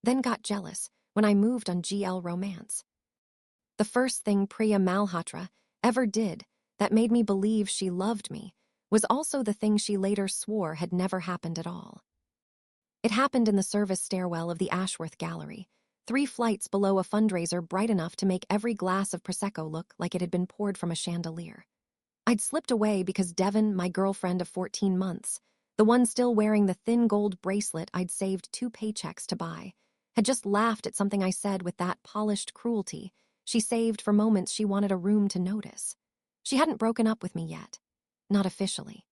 then got jealous when I moved on GL Romance. The first thing Priya Malhotra ever did that made me believe she loved me was also the thing she later swore had never happened at all. It happened in the service stairwell of the Ashworth Gallery, 3 flights below a fundraiser bright enough to make every glass of Prosecco look like it had been poured from a chandelier. I'd slipped away because Devon, my girlfriend of 14 months, the one still wearing the thin gold bracelet I'd saved 2 paychecks to buy, had just laughed at something I said with that polished cruelty she saved for moments she wanted a room to notice. She hadn't broken up with me yet. Not officially.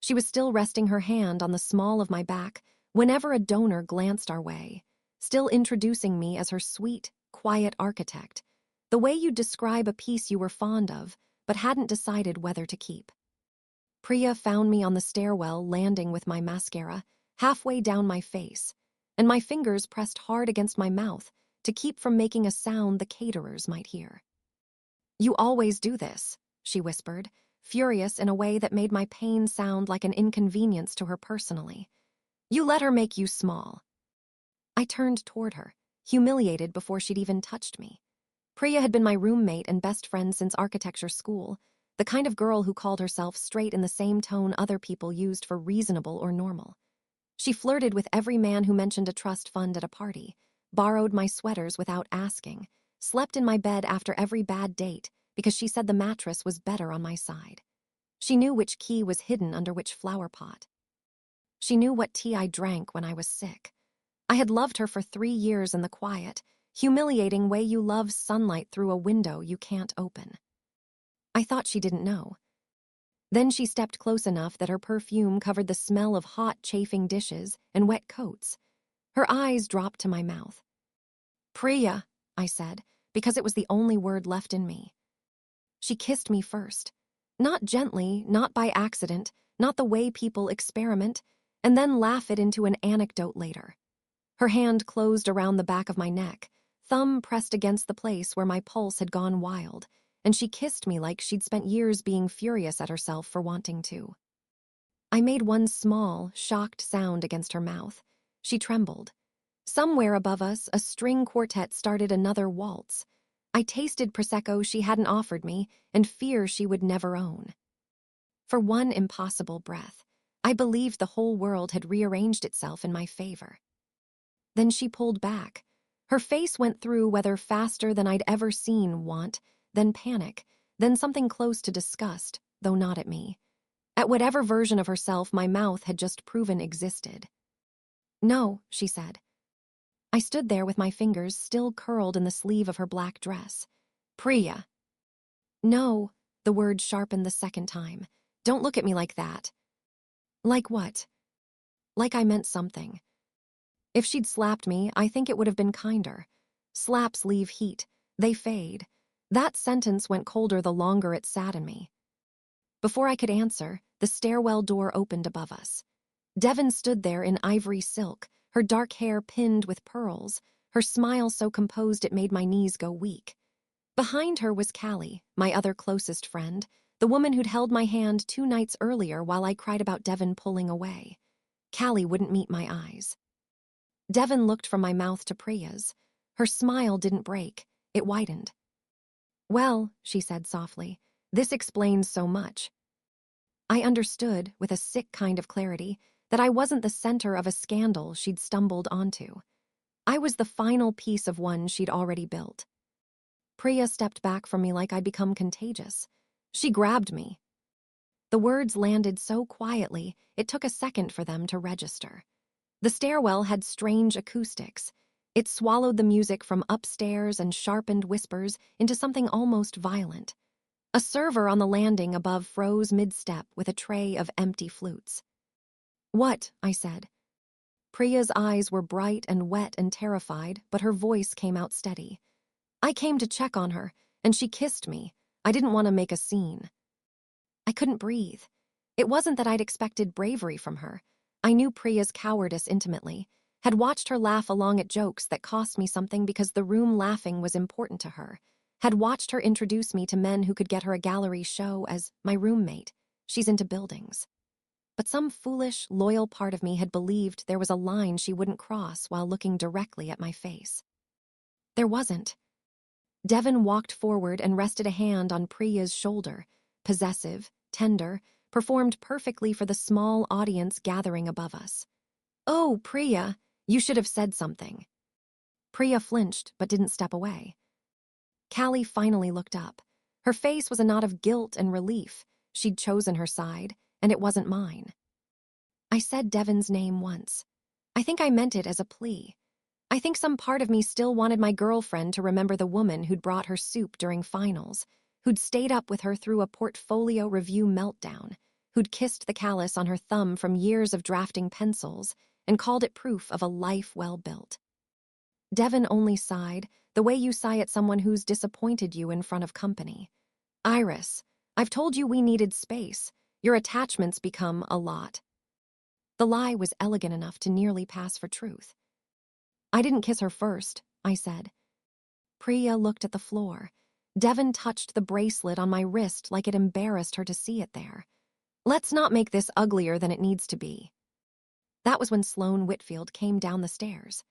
She was still resting her hand on the small of my back whenever a donor glanced our way, still introducing me as her sweet, quiet architect, the way you'd describe a piece you were fond of but hadn't decided whether to keep. Priya found me on the stairwell landing with my mascara halfway down my face, and my fingers pressed hard against my mouth to keep from making a sound the caterers might hear. "You always do this," she whispered, furious in a way that made my pain sound like an inconvenience to her personally. "You let her make you small." I turned toward her, humiliated before she'd even touched me. Priya had been my roommate and best friend since architecture school, the kind of girl who called herself straight in the same tone other people used for reasonable or normal. She flirted with every man who mentioned a trust fund at a party, borrowed my sweaters without asking, slept in my bed after every bad date because she said the mattress was better on my side. She knew which key was hidden under which flower pot. She knew what tea I drank when I was sick. I had loved her for 3 years in the quiet, humiliating way you love sunlight through a window you can't open. I thought she didn't know. Then she stepped close enough that her perfume covered the smell of hot, chafing dishes and wet coats. Her eyes dropped to my mouth. "Priya," I said, because it was the only word left in me. She kissed me first. Not gently, not by accident, not the way people experiment, and then laugh it into an anecdote later. Her hand closed around the back of my neck, thumb pressed against the place where my pulse had gone wild, and she kissed me like she'd spent years being furious at herself for wanting to. I made one small, shocked sound against her mouth. She trembled. Somewhere above us, a string quartet started another waltz. I tasted Prosecco she hadn't offered me and fear she would never own. For one impossible breath, I believed the whole world had rearranged itself in my favor. Then she pulled back. Her face went through whether faster than I'd ever seen want, then panic, then something close to disgust, though not at me. At whatever version of herself my mouth had just proven existed. "No," she said. I stood there with my fingers still curled in the sleeve of her black dress. "Priya." "No," the word sharpened the second time. "Don't look at me like that." "Like what?" "Like I meant something." If she'd slapped me, I think it would have been kinder. Slaps leave heat. They fade. That sentence went colder the longer it sat in me. Before I could answer, the stairwell door opened above us. Devon stood there in ivory silk, her dark hair pinned with pearls, her smile so composed it made my knees go weak. Behind her was Callie, my other closest friend, the woman who'd held my hand 2 nights earlier while I cried about Devon pulling away. Callie wouldn't meet my eyes. Devon looked from my mouth to Priya's. Her smile didn't break, it widened. "Well," she said softly, "this explains so much." I understood, with a sick kind of clarity, that I wasn't the center of a scandal she'd stumbled onto. I was the final piece of one she'd already built. Priya stepped back from me like I'd become contagious. She grabbed me. The words landed so quietly, it took a second for them to register. The stairwell had strange acoustics. It swallowed the music from upstairs and sharpened whispers into something almost violent. A server on the landing above froze mid-step with a tray of empty flutes. "What?" I said. Priya's eyes were bright and wet and terrified, but her voice came out steady. "I came to check on her, and she kissed me. I didn't want to make a scene." I couldn't breathe. It wasn't that I'd expected bravery from her. I knew Priya's cowardice intimately, had watched her laugh along at jokes that cost me something because the room laughing was important to her, had watched her introduce me to men who could get her a gallery show as my roommate. She's into buildings. but some foolish, loyal part of me had believed there was a line she wouldn't cross while looking directly at my face. There wasn't. Devon walked forward and rested a hand on Priya's shoulder, possessive, tender, performed perfectly for the small audience gathering above us. "Oh, Priya, you should have said something." Priya flinched but didn't step away. Callie finally looked up. Her face was a knot of guilt and relief. She'd chosen her side, and it wasn't mine. "I said Devon's name once. I think I meant it as a plea. I think some part of me still wanted my girlfriend to remember the woman who'd brought her soup during finals, who'd stayed up with her through a portfolio review meltdown, who'd kissed the callus on her thumb from years of drafting pencils and called it proof of a life well built." Devon only sighed, the way you sigh at someone who's disappointed you in front of company. "Iris, I've told you we needed space. Your attachments become a lot." The lie was elegant enough to nearly pass for truth. "I didn't kiss her first," I said. Priya looked at the floor. Devon touched the bracelet on my wrist like it embarrassed her to see it there. "Let's not make this uglier than it needs to be." That was when Sloane Whitfield came down the stairs.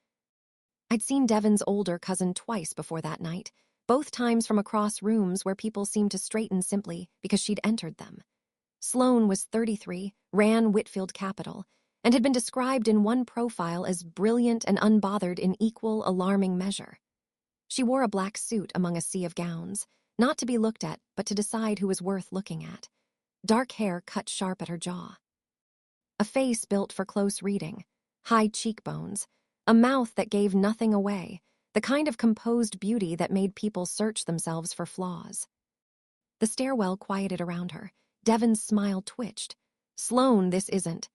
I'd seen Devon's older cousin twice before that night, both times from across rooms where people seemed to straighten simply because she'd entered them. Sloane was 33, ran Whitfield Capital, and had been described in one profile as brilliant and unbothered in equal, alarming measure. She wore a black suit among a sea of gowns, not to be looked at, but to decide who was worth looking at. Dark hair cut sharp at her jaw. A face built for close reading, high cheekbones, a mouth that gave nothing away, the kind of composed beauty that made people search themselves for flaws. The stairwell quieted around her. Devon's smile twitched. "Sloane, this isn't."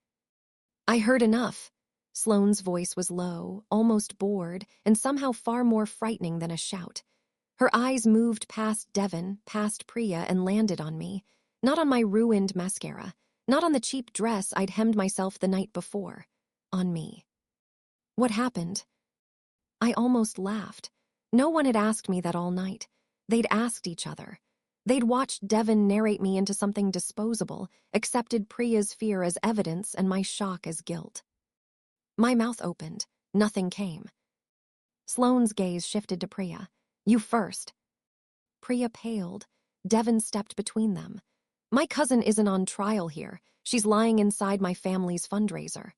"I heard enough." Sloane's voice was low, almost bored, and somehow far more frightening than a shout. Her eyes moved past Devon, past Priya, and landed on me. Not on my ruined mascara, not on the cheap dress I'd hemmed myself the night before. On me. "What happened?" I almost laughed. No one had asked me that all night. They'd asked each other. They'd watched Devon narrate me into something disposable, accepted Priya's fear as evidence and my shock as guilt. My mouth opened. Nothing came. Sloane's gaze shifted to Priya. "You first." Priya paled. Devon stepped between them. "My cousin isn't on trial here. She's lying inside my family's fundraiser."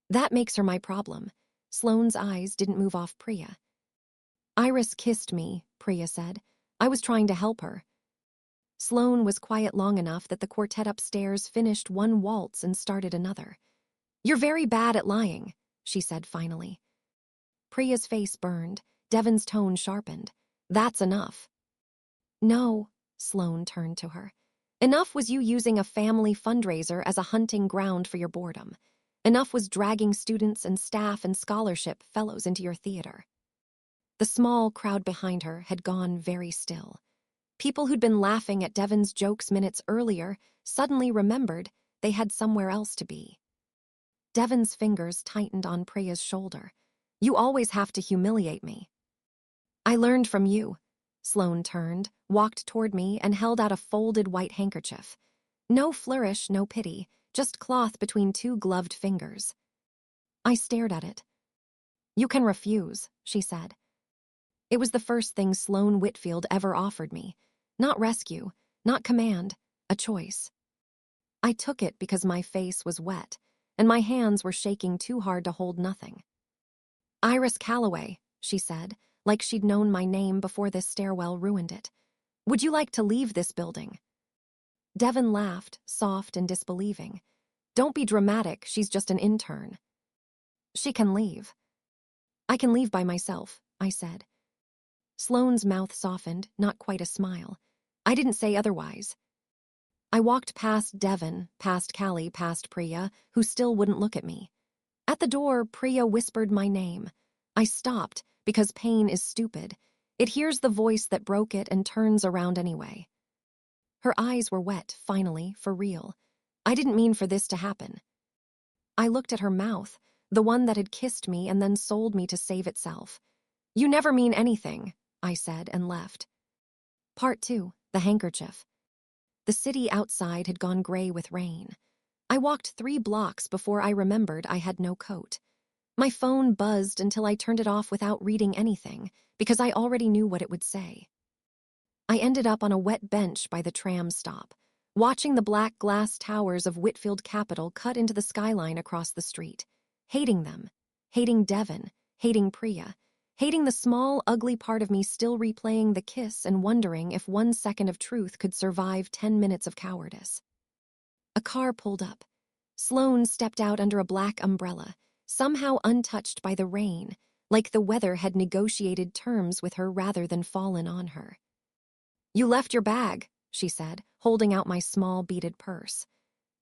"That makes her my problem." Sloane's eyes didn't move off Priya. "Iris kissed me," Priya said. "I was trying to help her." Sloane was quiet long enough that the quartet upstairs finished one waltz and started another. "You're very bad at lying," she said finally. Priya's face burned. Devon's tone sharpened. "That's enough." "No," Sloane turned to her. "Enough was you using a family fundraiser as a hunting ground for your boredom. Enough was dragging students and staff and scholarship fellows into your theater." The small crowd behind her had gone very still. People who'd been laughing at Devon's jokes minutes earlier suddenly remembered they had somewhere else to be. Devon's fingers tightened on Priya's shoulder. "You always have to humiliate me." "I learned from you." Sloane turned, walked toward me, and held out a folded white handkerchief. No flourish, no pity, just cloth between two gloved fingers. I stared at it. "You can refuse," she said. It was the first thing Sloane Whitfield ever offered me. Not rescue, not command, a choice. I took it because my face was wet, and my hands were shaking too hard to hold nothing. "Iris Calloway," she said, like she'd known my name before this stairwell ruined it. "Would you like to leave this building?" Devon laughed, soft and disbelieving. "Don't be dramatic, she's just an intern." "She can leave." "I can leave by myself," I said. Sloane's mouth softened, not quite a smile. "I didn't say otherwise." I walked past Devon, past Callie, past Priya, who still wouldn't look at me. At the door, Priya whispered my name. I stopped, because pain is stupid. It hears the voice that broke it and turns around anyway. Her eyes were wet, finally, for real. I didn't mean for this to happen. I looked at her mouth, the one that had kissed me and then sold me to save itself. "You never mean anything," I said and left. Part 2, the handkerchief. The city outside had gone gray with rain. I walked 3 blocks before I remembered I had no coat. My phone buzzed until I turned it off without reading anything, because I already knew what it would say. I ended up on a wet bench by the tram stop, watching the black glass towers of Whitfield Capital cut into the skyline across the street, hating them, hating Devon, hating Priya, hating the small, ugly part of me still replaying the kiss and wondering if 1 second of truth could survive 10 minutes of cowardice. A car pulled up. Sloane stepped out under a black umbrella, somehow untouched by the rain, like the weather had negotiated terms with her rather than fallen on her. "You left your bag," she said, holding out my small beaded purse.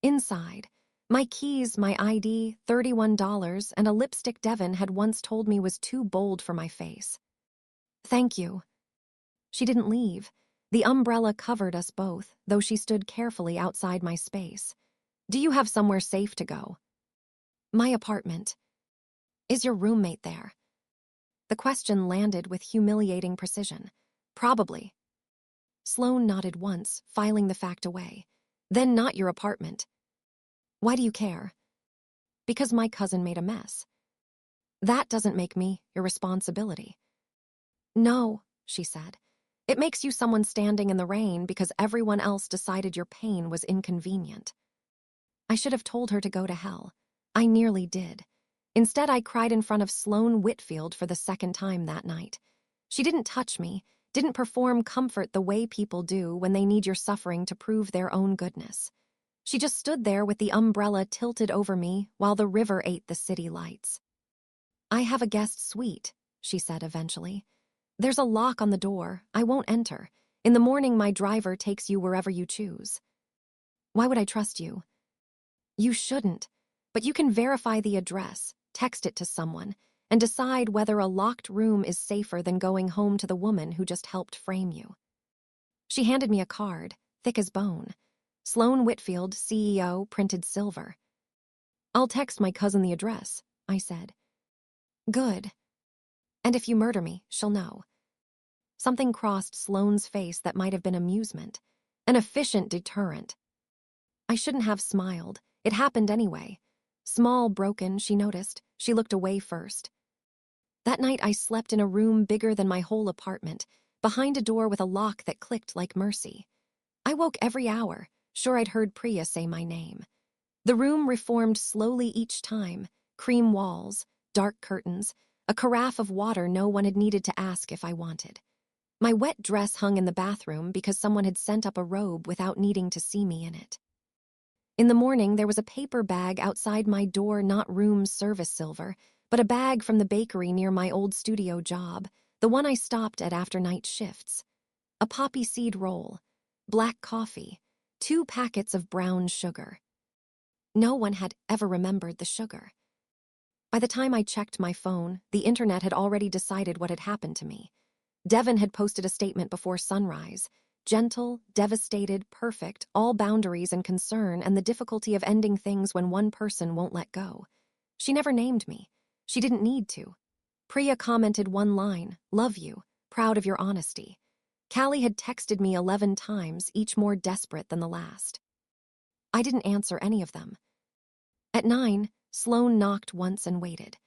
Inside, my keys, my ID, $31, and a lipstick Devon had once told me was too bold for my face. "Thank you." She didn't leave. The umbrella covered us both, though she stood carefully outside my space. "Do you have somewhere safe to go?" "My apartment." "Is your roommate there?" The question landed with humiliating precision. "Probably." Sloane nodded once, filing the fact away. "Then not your apartment." "Why do you care?" "Because my cousin made a mess." "That doesn't make me your responsibility." "No," she said. "It makes you someone standing in the rain because everyone else decided your pain was inconvenient." I should have told her to go to hell. I nearly did. Instead, I cried in front of Sloane Whitfield for the second time that night. She didn't touch me, didn't perform comfort the way people do when they need your suffering to prove their own goodness. She just stood there with the umbrella tilted over me while the river ate the city lights. "I have a guest suite," she said eventually. "There's a lock on the door. I won't enter. In the morning, my driver takes you wherever you choose." "Why would I trust you?" "You shouldn't, but you can verify the address, text it to someone, and decide whether a locked room is safer than going home to the woman who just helped frame you." She handed me a card, thick as bone. Sloane Whitfield, CEO, printed silver. "I'll text my cousin the address," I said. "Good. And if you murder me, she'll know." Something crossed Sloane's face that might have been amusement. An efficient deterrent. I shouldn't have smiled. It happened anyway. Small, broken, she noticed. She looked away first. That night I slept in a room bigger than my whole apartment, behind a door with a lock that clicked like mercy. I woke every hour, sure I'd heard Priya say my name. The room reformed slowly each time, cream walls, dark curtains, a carafe of water no one had needed to ask if I wanted. My wet dress hung in the bathroom because someone had sent up a robe without needing to see me in it. In the morning, there was a paper bag outside my door, not room service silver, but a bag from the bakery near my old studio job, the one I stopped at after night shifts. A poppy seed roll, black coffee, 2 packets of brown sugar. No one had ever remembered the sugar. By the time I checked my phone, the internet had already decided what had happened to me. Devon had posted a statement before sunrise. Gentle, devastated, perfect, all boundaries and concern and the difficulty of ending things when one person won't let go. She never named me. She didn't need to. Priya commented one line, "Love you, proud of your honesty." Callie had texted me 11 times, each more desperate than the last. I didn't answer any of them. At 9, Sloane knocked once and waited.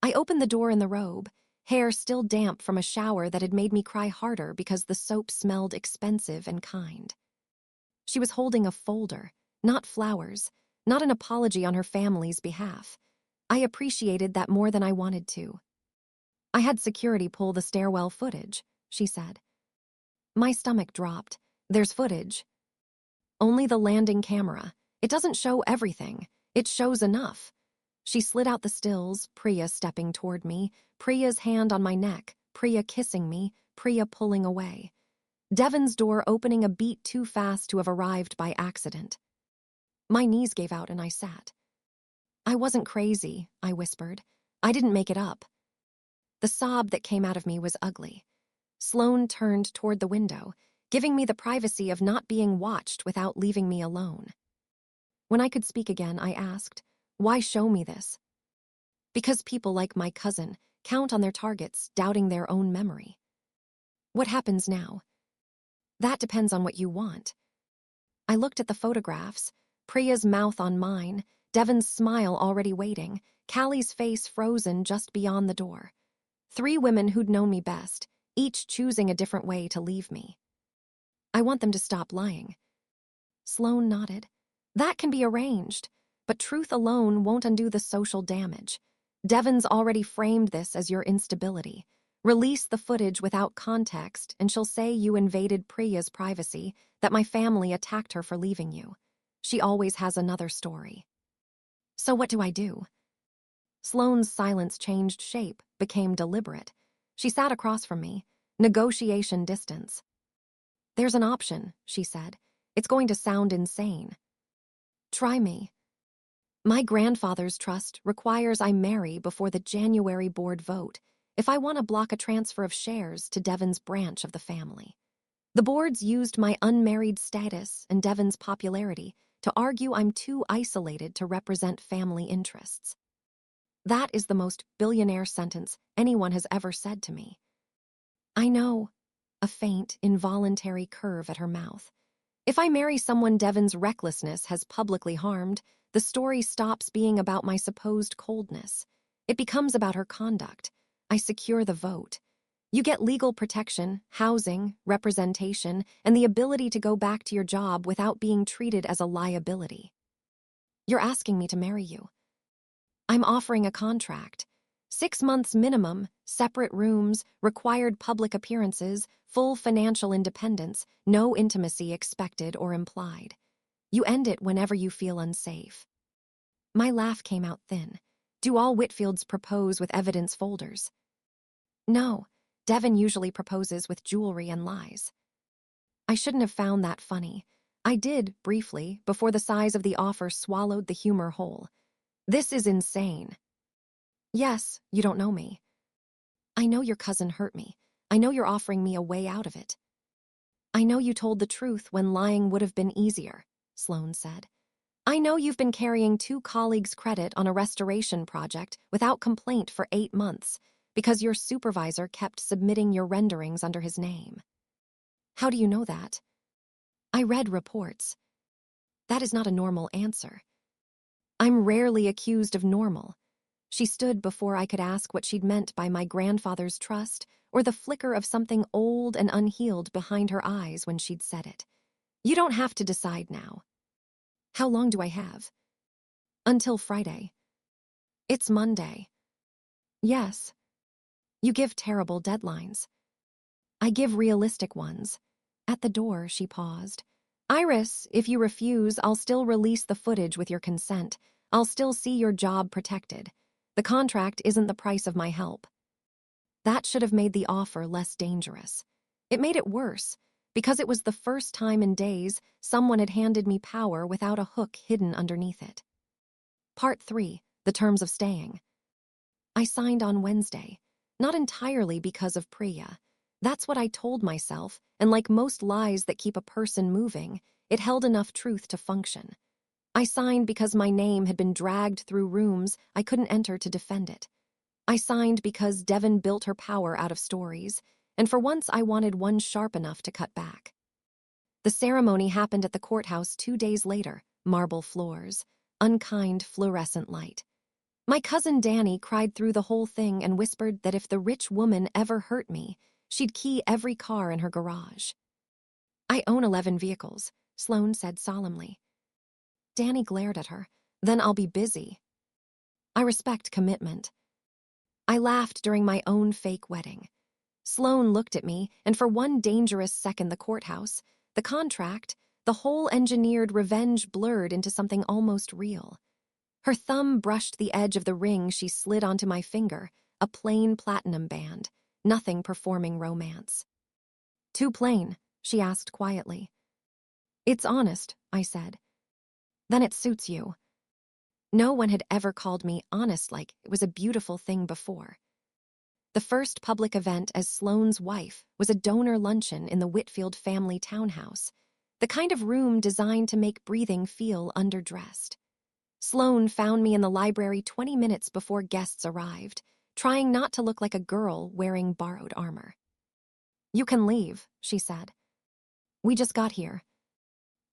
I opened the door in the robe, hair still damp from a shower that had made me cry harder because the soap smelled expensive and kind. She was holding a folder, not flowers, not an apology on her family's behalf. I appreciated that more than I wanted to. "I had security pull the stairwell footage," she said. My stomach dropped. "There's footage." "Only the landing camera. It doesn't show everything. It shows enough." She slid out the stills, Priya stepping toward me, Priya's hand on my neck, Priya kissing me, Priya pulling away. Devon's door opening a beat too fast to have arrived by accident. My knees gave out and I sat. "I wasn't crazy," I whispered. "I didn't make it up." The sob that came out of me was ugly. Sloane turned toward the window, giving me the privacy of not being watched without leaving me alone. When I could speak again, I asked, "Why show me this?" "Because people like my cousin count on their targets, doubting their own memory." "What happens now?" "That depends on what you want." I looked at the photographs. Priya's mouth on mine, Devon's smile already waiting, Callie's face frozen just beyond the door. 3 women who'd known me best, each choosing a different way to leave me. I want them to stop lying. Sloane nodded. That can be arranged, but truth alone won't undo the social damage. Devon's already framed this as your instability. Release the footage without context, and she'll say you invaded Priya's privacy, that my family attacked her for leaving you. She always has another story. So what do I do? Sloane's silence changed shape, became deliberate. She sat across from me. Negotiation distance. There's an option, she said. It's going to sound insane. Try me. My grandfather's trust requires I marry before the January board vote if I want to block a transfer of shares to Devon's branch of the family. The boards used my unmarried status and Devon's popularity to argue I'm too isolated to represent family interests. That is the most billionaire sentence anyone has ever said to me. I know. A faint, involuntary curve at her mouth. If I marry someone Devon's recklessness has publicly harmed, the story stops being about my supposed coldness. It becomes about her conduct. I secure the vote. You get legal protection, housing, representation, and the ability to go back to your job without being treated as a liability. You're asking me to marry you. I'm offering a contract. 6 months minimum, separate rooms, required public appearances, full financial independence, no intimacy expected or implied. You end it whenever you feel unsafe. My laugh came out thin. Do all Whitfields propose with evidence folders? No, Devon usually proposes with jewelry and lies. I shouldn't have found that funny. I did, briefly, before the size of the offer swallowed the humor whole. This is insane. Yes, you don't know me. I know your cousin hurt me. I know you're offering me a way out of it. I know you told the truth when lying would have been easier, Sloane said. I know you've been carrying 2 colleagues' credit on a restoration project without complaint for 8 months because your supervisor kept submitting your renderings under his name. How do you know that? I read reports. That is not a normal answer. I'm rarely accused of normal. She stood before I could ask what she'd meant by my grandfather's trust or the flicker of something old and unhealed behind her eyes when she'd said it. You don't have to decide now. How long do I have? Until Friday. It's Monday. Yes. You give terrible deadlines. I give realistic ones. At the door, she paused. Iris, if you refuse, I'll still release the footage with your consent. I'll still see your job protected. The contract isn't the price of my help. That should have made the offer less dangerous. It made it worse, because it was the first time in days someone had handed me power without a hook hidden underneath it. Part 3, the terms of staying. I signed on Wednesday, not entirely because of Priya. That's what I told myself, and like most lies that keep a person moving, it held enough truth to function. I signed because my name had been dragged through rooms I couldn't enter to defend it. I signed because Devon built her power out of stories, and for once I wanted one sharp enough to cut back. The ceremony happened at the courthouse 2 days later, marble floors, unkind fluorescent light. My cousin Danny cried through the whole thing and whispered that if the rich woman ever hurt me, she'd key every car in her garage. I own 11 vehicles, Sloane said solemnly. Danny glared at her. Then I'll be busy. I respect commitment. I laughed during my own fake wedding. Sloane looked at me, and for one dangerous second the courthouse, the contract, the whole engineered revenge blurred into something almost real. Her thumb brushed the edge of the ring she slid onto my finger, a plain platinum band, nothing performing romance. Too plain, she asked quietly. It's honest, I said. Then it suits you. No one had ever called me honest like it was a beautiful thing before. The first public event as Sloane's wife was a donor luncheon in the Whitfield family townhouse, the kind of room designed to make breathing feel underdressed. Sloane found me in the library 20 minutes before guests arrived, trying not to look like a girl wearing borrowed armor. You can leave, she said. We just got here.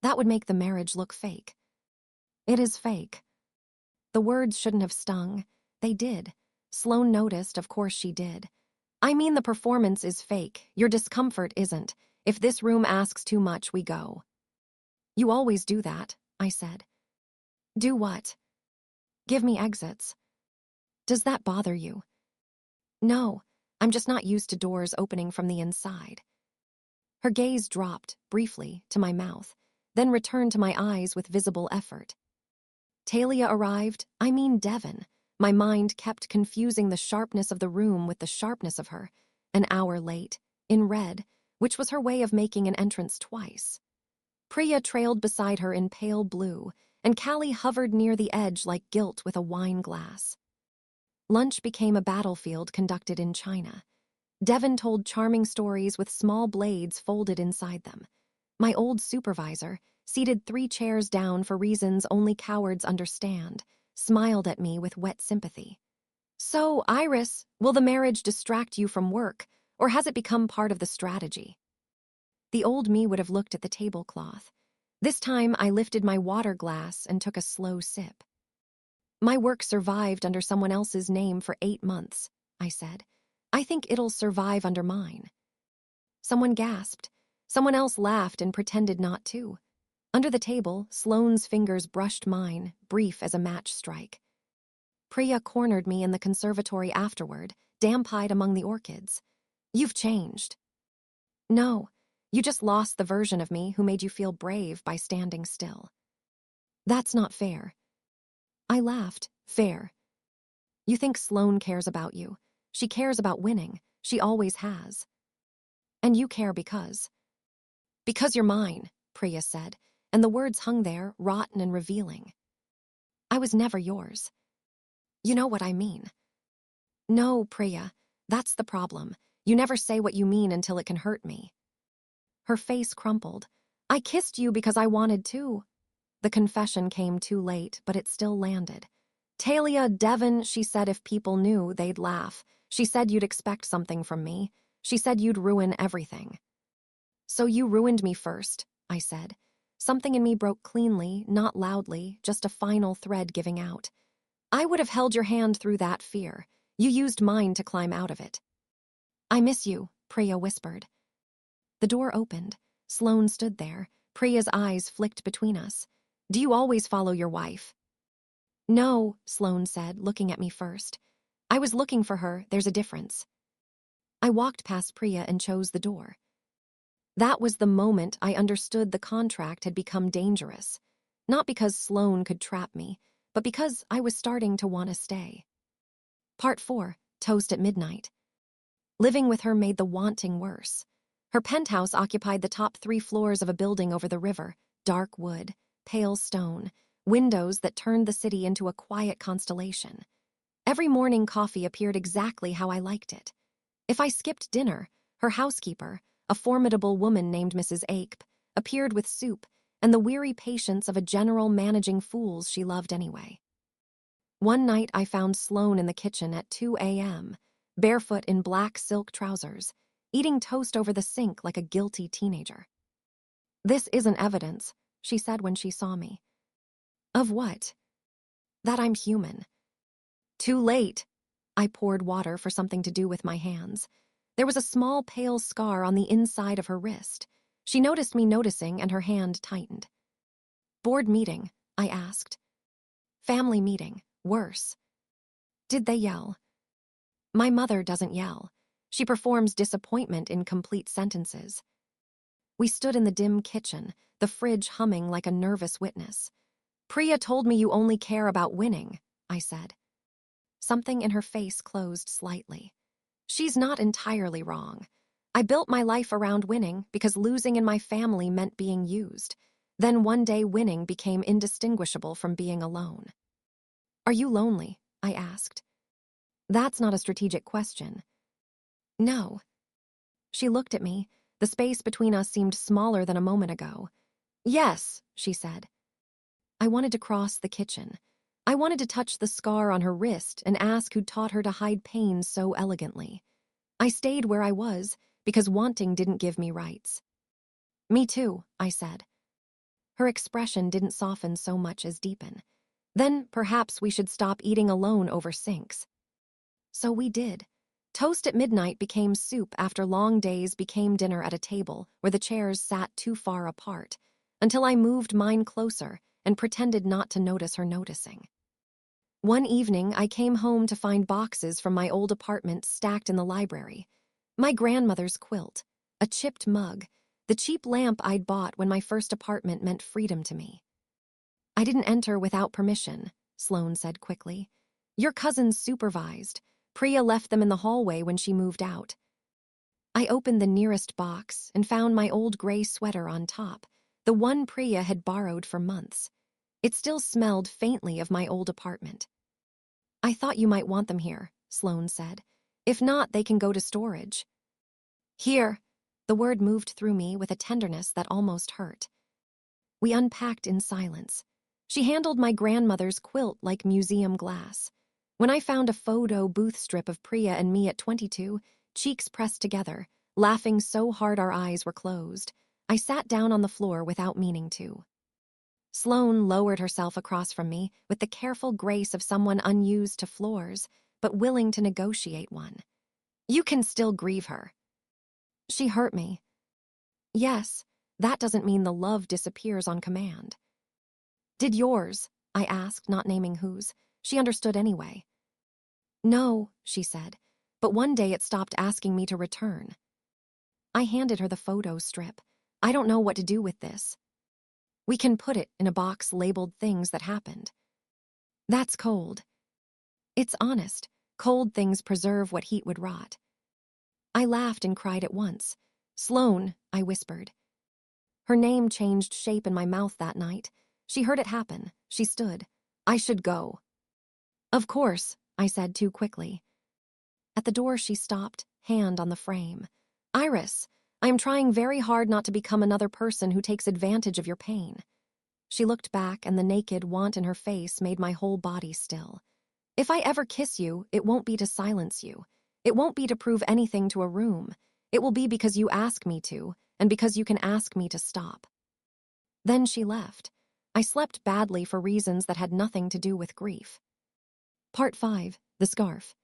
That would make the marriage look fake. It is fake. The words shouldn't have stung. They did. Sloane noticed, of course she did. I mean, the performance is fake. Your discomfort isn't. If this room asks too much, we go. You always do that, I said. Do what? Give me exits. Does that bother you? No, I'm just not used to doors opening from the inside. Her gaze dropped, briefly, to my mouth, then returned to my eyes with visible effort. Talia arrived, I mean Devon. My mind kept confusing the sharpness of the room with the sharpness of her. An hour late, in red, which was her way of making an entrance twice. Priya trailed beside her in pale blue, and Callie hovered near the edge like gilt with a wine glass. Lunch became a battlefield conducted in China. Devon told charming stories with small blades folded inside them. My old supervisor, seated 3 chairs down for reasons only cowards understand, smiled at me with wet sympathy. So, Iris, will the marriage distract you from work, or has it become part of the strategy? The old me would have looked at the tablecloth. This time I lifted my water glass and took a slow sip. My work survived under someone else's name for 8 months, I said. I think it'll survive under mine. Someone gasped. Someone else laughed and pretended not to. Under the table, Sloane's fingers brushed mine, brief as a match strike. Priya cornered me in the conservatory afterward, damp-eyed among the orchids. You've changed. No, you just lost the version of me who made you feel brave by standing still. That's not fair. I laughed. Fair. You think Sloane cares about you. She cares about winning. She always has. And you care because. Because you're mine, Priya said, and the words hung there, rotten and revealing. I was never yours. You know what I mean. No, Priya, that's the problem. You never say what you mean until it can hurt me. Her face crumpled. I kissed you because I wanted to. The confession came too late, but it still landed. Talia, Devon, she said if people knew, they'd laugh. She said you'd expect something from me. She said you'd ruin everything. So you ruined me first, I said. Something in me broke cleanly, not loudly, just a final thread giving out. I would have held your hand through that fear. You used mine to climb out of it. I miss you, Priya whispered. The door opened. Sloane stood there. Priya's eyes flicked between us. Do you always follow your wife? No, Sloane said, looking at me first. I was looking for her, there's a difference. I walked past Priya and chose the door. That was the moment I understood the contract had become dangerous. Not because Sloane could trap me, but because I was starting to want to stay. Part 4, Toast at Midnight. Living with her made the wanting worse. Her penthouse occupied the top 3 floors of a building over the river, dark wood, pale stone, windows that turned the city into a quiet constellation. Every morning coffee appeared exactly how I liked it. If I skipped dinner, her housekeeper, a formidable woman named Mrs. Ape, appeared with soup and the weary patience of a general managing fools she loved anyway. One night I found Sloane in the kitchen at 2 a.m., barefoot in black silk trousers, eating toast over the sink like a guilty teenager. This isn't evidence, she said when she saw me. Of what? That I'm human. Too late. I poured water for something to do with my hands. There was a small pale scar on the inside of her wrist. She noticed me noticing and her hand tightened. Board meeting, I asked. Family meeting, worse. Did they yell? My mother doesn't yell. She performs disappointment in complete sentences. We stood in the dim kitchen, the fridge humming like a nervous witness. Priya told me you only care about winning, I said. Something in her face closed slightly. She's not entirely wrong. I built my life around winning because losing in my family meant being used. Then one day winning became indistinguishable from being alone. Are you lonely? I asked. That's not a strategic question. No. She looked at me. The space between us seemed smaller than a moment ago. Yes, she said. I wanted to cross the kitchen. I wanted to touch the scar on her wrist and ask who taught her to hide pain so elegantly. I stayed where I was because wanting didn't give me rights. Me too, I said. Her expression didn't soften so much as deepen. Then perhaps we should stop eating alone over sinks. So we did. Toast at midnight became soup after long days became dinner at a table where the chairs sat too far apart, until I moved mine closer and pretended not to notice her noticing. One evening, I came home to find boxes from my old apartment stacked in the library. My grandmother's quilt, a chipped mug, the cheap lamp I'd bought when my first apartment meant freedom to me. I didn't enter without permission, Sloane said quickly. Your cousins supervised. Priya left them in the hallway when she moved out. I opened the nearest box and found my old gray sweater on top, the one Priya had borrowed for months. It still smelled faintly of my old apartment. I thought you might want them here, Sloane said. If not, they can go to storage. Here. The word moved through me with a tenderness that almost hurt. We unpacked in silence. She handled my grandmother's quilt like museum glass. When I found a photo booth strip of Priya and me at 22, cheeks pressed together, laughing so hard our eyes were closed, I sat down on the floor without meaning to. Sloane lowered herself across from me with the careful grace of someone unused to floors, but willing to negotiate one. You can still grieve her. She hurt me. Yes, that doesn't mean the love disappears on command. Did yours? I asked, not naming whose. She understood anyway. No, she said, but one day it stopped asking me to return. I handed her the photo strip. I don't know what to do with this. We can put it in a box labeled things that happened. That's cold. It's honest. Cold things preserve what heat would rot. I laughed and cried at once. Sloane, I whispered. Her name changed shape in my mouth that night. She heard it happen. She stood. I should go. Of course, I said too quickly. At the door she stopped, hand on the frame. Iris, I am trying very hard not to become another person who takes advantage of your pain. She looked back and the naked want in her face made my whole body still. If I ever kiss you, it won't be to silence you. It won't be to prove anything to a room. It will be because you ask me to, and because you can ask me to stop. Then she left. I slept badly for reasons that had nothing to do with grief. Part 5. The Scarf.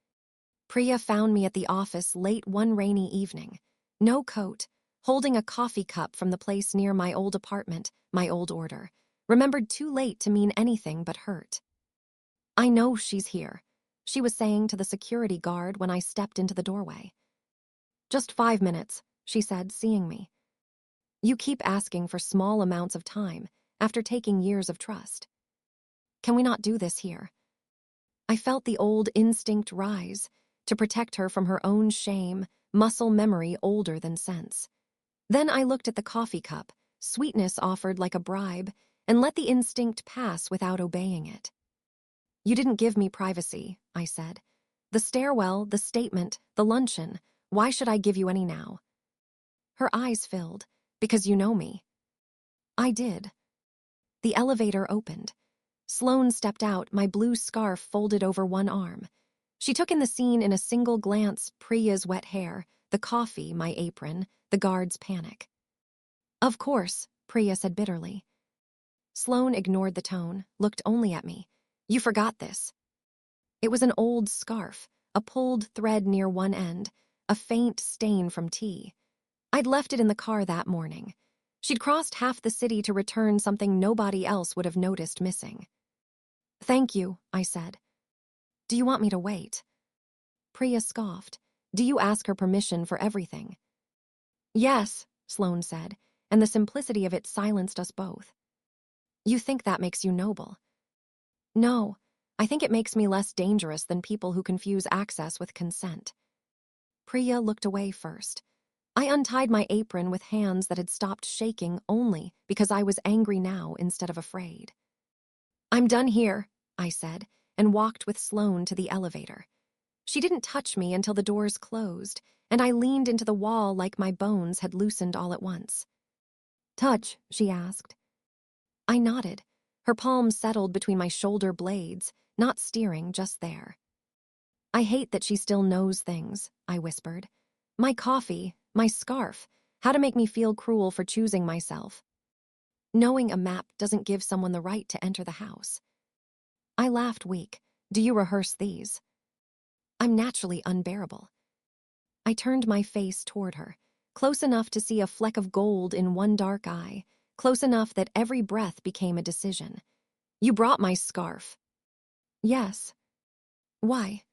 Priya found me at the office late one rainy evening. No coat, holding a coffee cup from the place near my old apartment, my old order, remembered too late to mean anything but hurt. I know she's here, she was saying to the security guard when I stepped into the doorway. Just 5 minutes, she said, seeing me. You keep asking for small amounts of time after taking years of trust. Can we not do this here? I felt the old instinct rise to protect her from her own shame, muscle memory older than sense. Then I looked at the coffee cup, sweetness offered like a bribe, and let the instinct pass without obeying it. You didn't give me privacy, I said. The stairwell, the statement, the luncheon, why should I give you any now? Her eyes filled. Because you know me. I did. The elevator opened. Sloane stepped out, my blue scarf folded over one arm. She took in the scene in a single glance, Priya's wet hair, the coffee, my apron, the guard's panic. Of course, Priya said bitterly. Sloane ignored the tone, looked only at me. You forgot this. It was an old scarf, a pulled thread near one end, a faint stain from tea. I'd left it in the car that morning. She'd crossed half the city to return something nobody else would have noticed missing. Thank you, I said. Do you want me to wait? Priya scoffed. Do you ask her permission for everything? Yes, Sloane said, and the simplicity of it silenced us both. You think that makes you noble. No, I think it makes me less dangerous than people who confuse access with consent. Priya looked away first. I untied my apron with hands that had stopped shaking only because I was angry now instead of afraid. I'm done here, I said, and walked with Sloane to the elevator. She didn't touch me until the doors closed, and I leaned into the wall like my bones had loosened all at once. Touch, she asked. I nodded. Her palm settled between my shoulder blades, not steering, just there. I hate that she still knows things, I whispered. My coffee, my scarf, how to make me feel cruel for choosing myself. Knowing a map doesn't give someone the right to enter the house. I laughed weak. Do you rehearse these? I'm naturally unbearable. I turned my face toward her, close enough to see a fleck of gold in one dark eye, close enough that every breath became a decision. You brought my scarf. Yes. Why?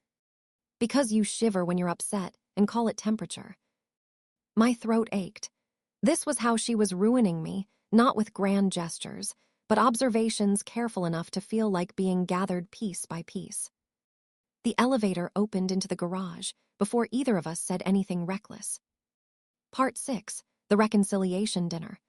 Because you shiver when you're upset and call it temperature. My throat ached. This was how she was ruining me, not with grand gestures, but observations careful enough to feel like being gathered piece by piece. The elevator opened into the garage before either of us said anything reckless. Part 6, the reconciliation dinner.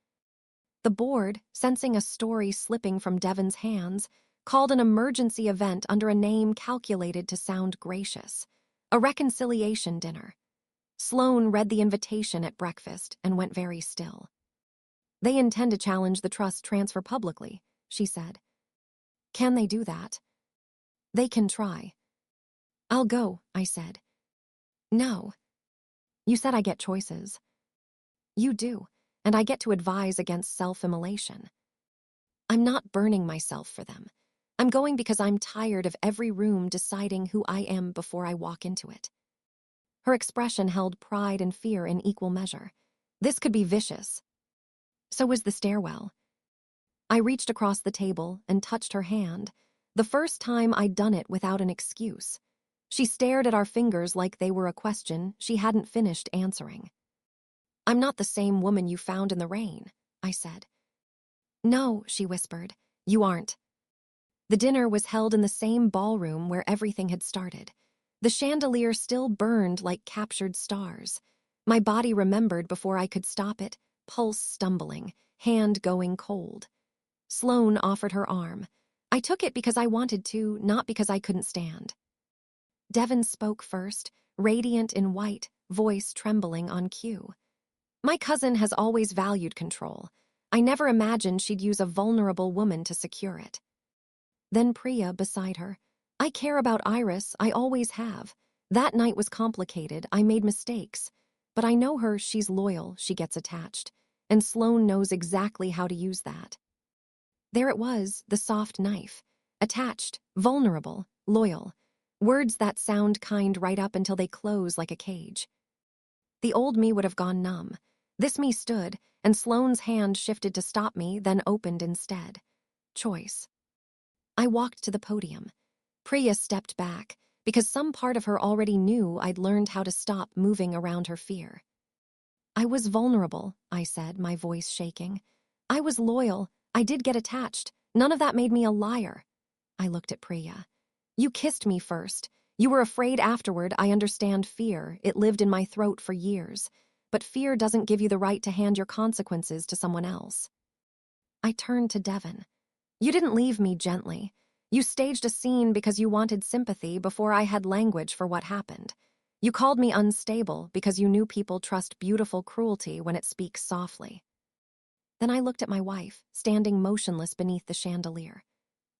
The board, sensing a story slipping from Devon's hands, called an emergency event under a name calculated to sound gracious. A reconciliation dinner. Sloane read the invitation at breakfast and went very still. They intend to challenge the trust transfer publicly, she said. Can they do that? They can try. I'll go, I said. No. You said I get choices. You do, and I get to advise against self-immolation. I'm not burning myself for them. I'm going because I'm tired of every room deciding who I am before I walk into it. Her expression held pride and fear in equal measure. This could be vicious. So was the stairwell. I reached across the table and touched her hand, the first time I'd done it without an excuse. She stared at our fingers like they were a question she hadn't finished answering. I'm not the same woman you found in the rain, I said. No, she whispered, you aren't. The dinner was held in the same ballroom where everything had started. The chandelier still burned like captured stars. My body remembered before I could stop it, pulse stumbling, hand going cold. Sloane offered her arm. I took it because I wanted to, not because I couldn't stand. Devon spoke first, radiant in white, voice trembling on cue. My cousin has always valued control. I never imagined she'd use a vulnerable woman to secure it. Then Priya beside her. I care about Iris, I always have. That night was complicated, I made mistakes. But I know her, she's loyal, she gets attached. And Sloane knows exactly how to use that. There it was, the soft knife. Attached, vulnerable, loyal. Words that sound kind right up until they close like a cage. The old me would have gone numb. This me stood, and Sloane's hand shifted to stop me, then opened instead. Choice. I walked to the podium. Priya stepped back, because some part of her already knew I'd learned how to stop moving around her fear. I was vulnerable, I said, my voice shaking. I was loyal. I did get attached. None of that made me a liar. I looked at Priya. You kissed me first. You were afraid afterward. I understand fear. It lived in my throat for years. But fear doesn't give you the right to hand your consequences to someone else. I turned to Devon. You didn't leave me gently. You staged a scene because you wanted sympathy before I had language for what happened. You called me unstable because you knew people trust beautiful cruelty when it speaks softly. Then I looked at my wife, standing motionless beneath the chandelier.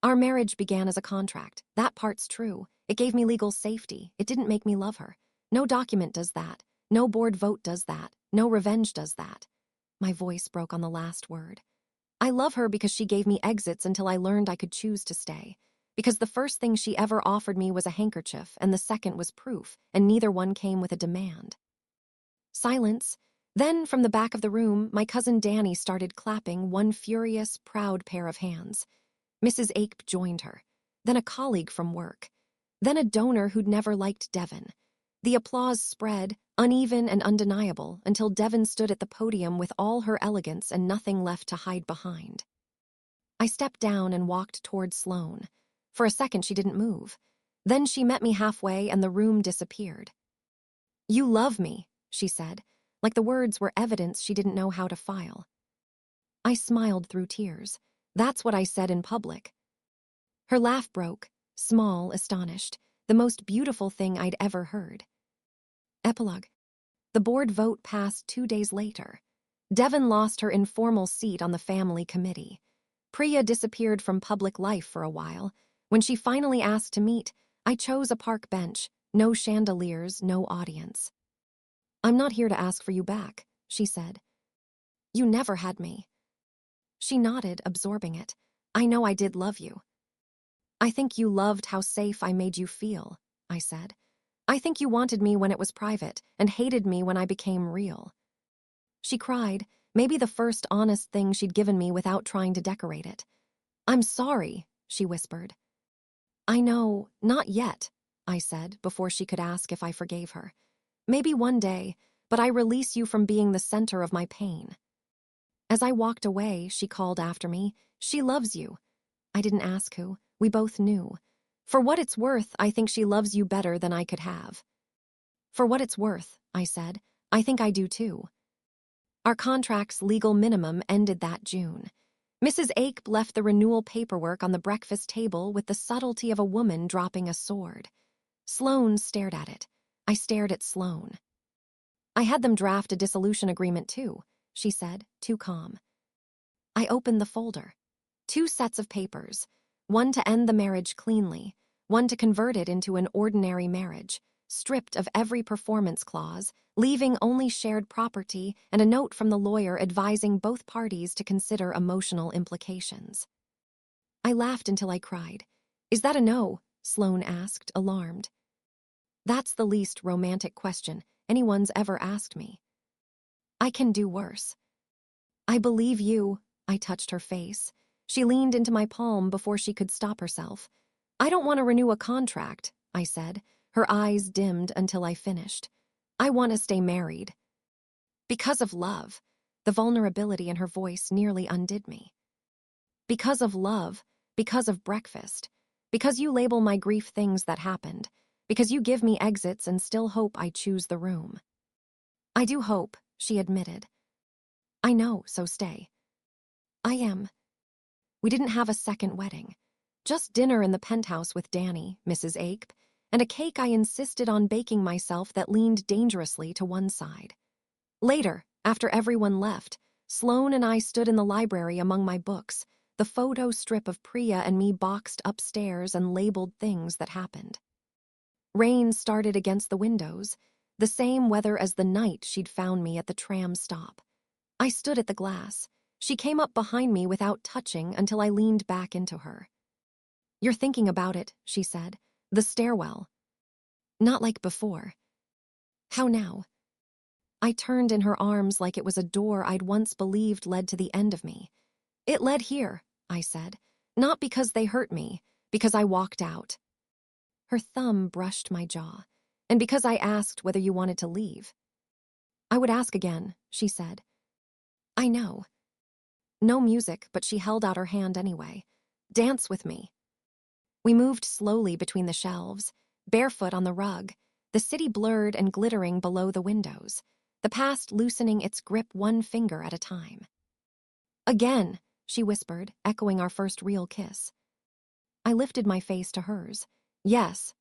Our marriage began as a contract. That part's true. It gave me legal safety. It didn't make me love her. No document does that. No board vote does that. No revenge does that. My voice broke on the last word. I love her because she gave me exits until I learned I could choose to stay. Because the first thing she ever offered me was a handkerchief, and the second was proof, and neither one came with a demand. Silence. Then, from the back of the room, my cousin Danny started clapping, one furious, proud pair of hands. Mrs. Ape joined her. Then a colleague from work. Then a donor who'd never liked Devon. The applause spread, uneven and undeniable, until Devon stood at the podium with all her elegance and nothing left to hide behind. I stepped down and walked toward Sloane. For a second, she didn't move. Then she met me halfway and the room disappeared. You love me, she said, like the words were evidence she didn't know how to file. I smiled through tears. That's what I said in public. Her laugh broke, small, astonished, the most beautiful thing I'd ever heard. Epilogue. The board vote passed 2 days later. Devon lost her informal seat on the family committee. Priya disappeared from public life for a while. When she finally asked to meet, I chose a park bench, no chandeliers, no audience. I'm not here to ask for you back, she said. You never had me. She nodded, absorbing it. I know I did love you. I think you loved how safe I made you feel, I said. I think you wanted me when it was private and hated me when I became real. She cried, maybe the first honest thing she'd given me without trying to decorate it. I'm sorry, she whispered. I know, not yet, I said before she could ask if I forgave her. Maybe one day, but I release you from being the center of my pain. As I walked away, she called after me, she loves you. I didn't ask who. We both knew. For what it's worth, I think she loves you better than I could have. For what it's worth, I said, I think I do too. Our contract's legal minimum ended that June. Mrs. Ake left the renewal paperwork on the breakfast table with the subtlety of a woman dropping a sword. Sloane stared at it. I stared at Sloane. I had them draft a dissolution agreement too, she said, too calm. I opened the folder. 2 sets of papers, one to end the marriage cleanly, one to convert it into an ordinary marriage, stripped of every performance clause, leaving only shared property and a note from the lawyer advising both parties to consider emotional implications. I laughed until I cried. Is that a no? Sloane asked, alarmed. That's the least romantic question anyone's ever asked me. I can do worse. I believe you. I touched her face. She leaned into my palm before she could stop herself. I don't want to renew a contract, I said. Her eyes dimmed until I finished. I want to stay married. Because of love. The vulnerability in her voice nearly undid me. Because of love. Because of breakfast. Because you label my grief things that happened. Because you give me exits and still hope I choose the room. I do hope, she admitted. I know, so stay. I am. We didn't have a second wedding. Just dinner in the penthouse with Danny, Mrs. Ake, and a cake I insisted on baking myself that leaned dangerously to one side. Later, after everyone left, Sloane and I stood in the library among my books, the photo strip of Priya and me boxed upstairs and labeled things that happened. Rain started against the windows, the same weather as the night she'd found me at the tram stop. I stood at the glass. She came up behind me without touching until I leaned back into her. You're thinking about it, she said. The stairwell. Not like before. How now? I turned in her arms like it was a door I'd once believed led to the end of me. It led here, I said. Not because they hurt me, because I walked out. Her thumb brushed my jaw, and because I asked whether you wanted to leave. I would ask again, she said. I know. No music, but she held out her hand anyway. Dance with me. We moved slowly between the shelves, barefoot on the rug, the city blurred and glittering below the windows, the past loosening its grip one finger at a time. Again, she whispered, echoing our first real kiss. I lifted my face to hers. Yes,